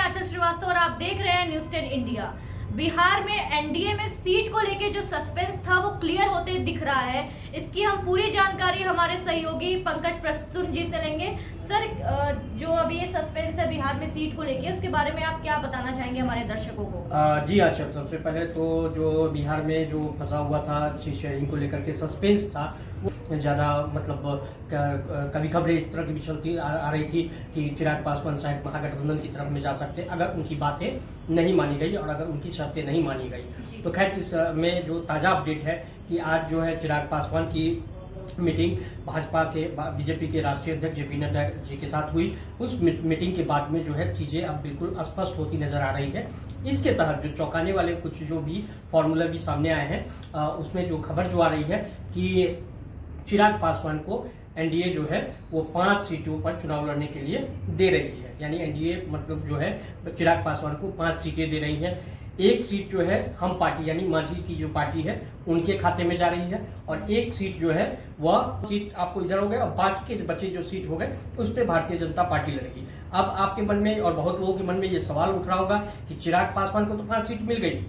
आंचल श्रीवास्तव और आप देख रहे हैं न्यूज़ 10 इंडिया। बिहार में एनडीए में सीट को लेके जो सस्पेंस था वो क्लियर होते दिख रहा है। इसकी हम पूरी जानकारी हमारे सहयोगी पंकज प्रसून जी से लेंगे। सर, जो अभी ये सस्पेंस है बिहार में सीट को लेके, उसके बारे में आप क्या बताना चाहेंगे हमारे दर्शकों को? जी आंचल, सबसे पहले तो जो बिहार में जो फंसा हुआ था सीट शेयरिंग को लेकर के सस्पेंस था, वो ज़्यादा मतलब कभी खबरें इस तरह की भी चलती आ रही थी कि चिराग पासवान शायद महागठबंधन की तरफ में जा सकते अगर उनकी बातें नहीं मानी गई और अगर उनकी शर्तें नहीं मानी गई। तो खैर, इस में जो ताज़ा अपडेट है कि आज जो है चिराग पासवान की मीटिंग भाजपा के बीजेपी के राष्ट्रीय अध्यक्ष जेपी नड्डा जी के साथ हुई। उस मीटिंग के बाद में जो है चीज़ें अब बिल्कुल स्पष्ट होती नजर आ रही है। इसके तहत जो चौंकाने वाले कुछ जो भी फॉर्मूला भी सामने आए हैं, उसमें जो खबर जो आ रही है कि चिराग पासवान को एनडीए जो है वो 5 सीटों पर चुनाव लड़ने के लिए दे रही है। यानी एनडीए मतलब जो है चिराग पासवान को 5 सीटें दे रही है। एक सीट जो है हम पार्टी यानी मांझी की जो पार्टी है उनके खाते में जा रही है, और एक सीट जो है वह सीट आपको इधर हो गए और बाकी के बचे जो सीट हो गए उस पर भारतीय जनता पार्टी लड़ेगी। अब आपके मन में और बहुत लोगों के मन में ये सवाल उठ रहा होगा कि चिराग पासवान को तो 5 सीट मिल गई,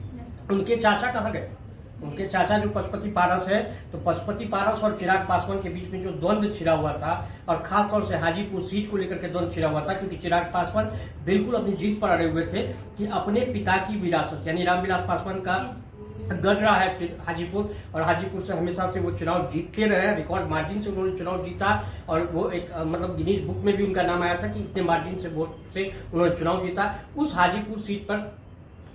उनके चाचा कहाँ गए? उनके चाचा जो पशुपति पारस है, तो पशुपति पारस और चिराग पासवान के बीच में जो द्वंद्व छिड़ा हुआ था, और खास तौर से हाजीपुर सीट को लेकर के द्वंद्व छिड़ा हुआ था, क्योंकि चिराग पासवान बिल्कुल अपनी जीत पर अड़े हुए थे कि अपने पिता की विरासत यानी रामविलास पासवान का गढ़ रहा है हाजीपुर, और हाजीपुर से हमेशा से वो चुनाव जीतते रहे, रिकॉर्ड मार्जिन से उन्होंने चुनाव जीता, और वो एक मतलब गिनीज बुक में भी उनका नाम आया था कि इतने मार्जिन से वोट से उन्होंने चुनाव जीता। उस हाजीपुर सीट पर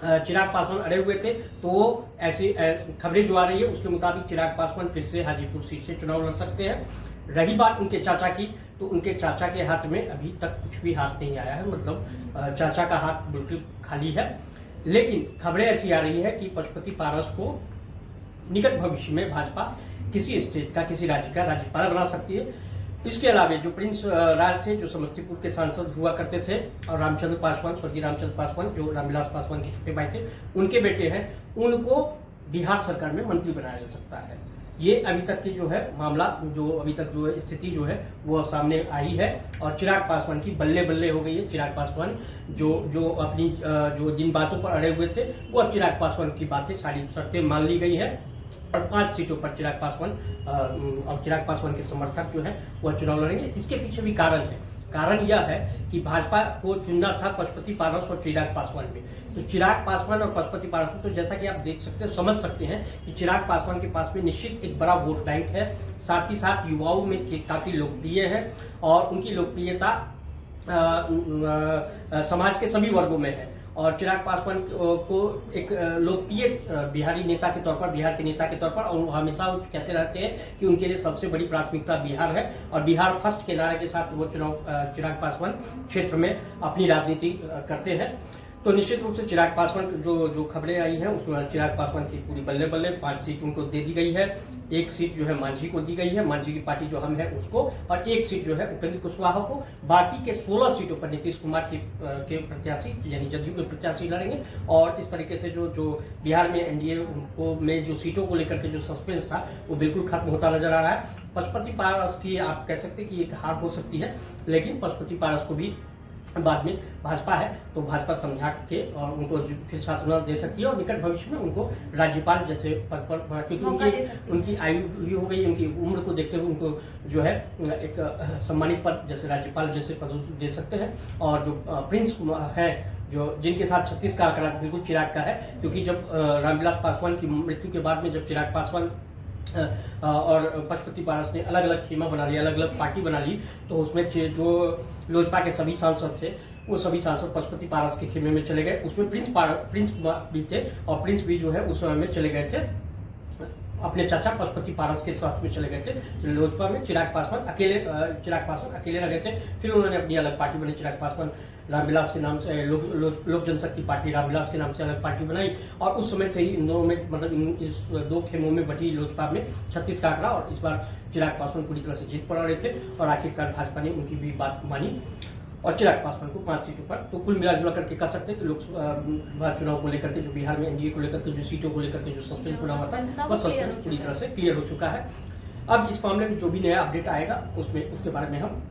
चिराग पासवान अड़े हुए थे, तो ऐसी खबरें जो आ रही है उसके मुताबिक चिराग पासवान फिर से हाजीपुर सीट से चुनाव लड़ सकते हैं। रही बात उनके चाचा की, तो उनके चाचा के हाथ में अभी तक कुछ भी हाथ नहीं आया है, मतलब चाचा का हाथ बिल्कुल खाली है। लेकिन खबरें ऐसी आ रही है कि पशुपति पारस को निकट भविष्य में भाजपा किसी स्टेट का, किसी राज्य का राज्यपाल बना सकती है। इसके अलावा जो प्रिंस राज थे, जो समस्तीपुर के सांसद हुआ करते थे, और रामचंद्र पासवान, स्वर्गीय रामचंद्र पासवान जो रामविलास पासवान के छोटे भाई थे, उनके बेटे हैं, उनको बिहार सरकार में मंत्री बनाया जा सकता है। ये अभी तक की जो है मामला, जो अभी तक जो स्थिति जो है वो सामने आई है, और चिराग पासवान की बल्ले बल्ले हो गई है। चिराग पासवान जो अपनी जो जिन बातों पर अड़े हुए थे, वो अब चिराग पासवान की बातें सारी शर्तें मान ली गई है, और 5 सीटों पर चिराग पासवान और चिराग पासवान के समर्थक जो है वह चुनाव लड़ेंगे। इसके पीछे भी कारण है। कारण यह है कि भाजपा को चुनना था पशुपति पारस और चिराग पासवान में, तो चिराग पासवान और पशुपति पारस में, तो जैसा कि आप देख सकते हैं, समझ सकते हैं कि चिराग पासवान के पास में निश्चित एक बड़ा वोट बैंक है, साथ ही साथ युवाओं में काफ़ी लोकप्रिय है, और उनकी लोकप्रियता समाज के सभी वर्गों में है। और चिराग पासवान को एक लोकप्रिय बिहारी नेता के तौर पर, बिहार के नेता के तौर पर, और हमेशा वो कहते रहते हैं कि उनके लिए सबसे बड़ी प्राथमिकता बिहार है, और बिहार फर्स्ट के नारे के साथ वो चिराग पासवान क्षेत्र में अपनी राजनीति करते हैं। तो निश्चित रूप से चिराग पासवान जो खबरें आई हैं उसमें चिराग पासवान की पूरी बल्ले बल्ले 5 सीट उनको दे दी गई है। एक सीट जो है मांझी को दी गई है, मांझी की पार्टी जो हम है उसको, और एक सीट जो है उपेंद्र कुशवाहा को। बाकी के 16 सीटों पर नीतीश कुमार के प्रत्याशी यानी जदयू के प्रत्याशी लड़ेंगे। और इस तरीके से जो बिहार में एनडीए को में जो सीटों को लेकर के जो सस्पेंस था वो बिल्कुल खत्म होता नजर आ रहा है। पशुपति पारस की आप कह सकते हैं कि एक हार हो सकती है, लेकिन पशुपति पारस को भी बाद में भाजपा है तो भाजपा समझा के और उनको फिर शासन दे सकती है, और निकट भविष्य में उनको राज्यपाल जैसे पद पर, क्योंकि उनकी आयु भी हो गई, उनकी उम्र को देखते हुए उनको जो है एक सम्मानित पद जैसे राज्यपाल जैसे पद दे सकते हैं। और जो प्रिंस है, जो जिनके साथ 36 का आंकड़ा बिल्कुल चिराग का है, क्योंकि जब रामविलास पासवान की मृत्यु के बाद में जब चिराग पासवान और पशुपति पारस ने अलग अलग खेमा बना लिया, अलग अलग पार्टी बना ली, तो उसमें जो लोजपा के सभी सांसद थे वो सभी सांसद पशुपति पारस के खेमे में चले गए। उसमें प्रिंस भी थे, और प्रिंस भी जो है उस समय में चले गए थे अपने चाचा पशुपति पारस के साथ में चले गए थे लोजपा में। चिराग पासवान अकेले रह गए थे। फिर उन्होंने अपनी अलग पार्टी बनी, चिराग पासवान रामविलास के नाम से लोक जनशक्ति पार्टी रामविलास के नाम से अलग पार्टी बनाई, और उस समय से ही इन दोनों में मतलब इस 2 खेमों में बटी लोजपा में 36 का आंकड़ा, और इस बार चिराग पासवान पूरी तरह से जीत पर रहे थे, और आखिरकार भाजपा ने उनकी भी बात मानी और चिराग पासवान को 5 सीटों पर। तो कुल मिलाजुला करके कह सकते हैं कि लोकसभा चुनाव को लेकर के जो बिहार में एनडीए को लेकर के जो सीटों को लेकर के जो सस्पेंस बना हुआ था वह सस्पेंस पूरी तरह से क्लियर हो चुका है। अब इस मामले में जो भी नया अपडेट आएगा उसके बारे में हम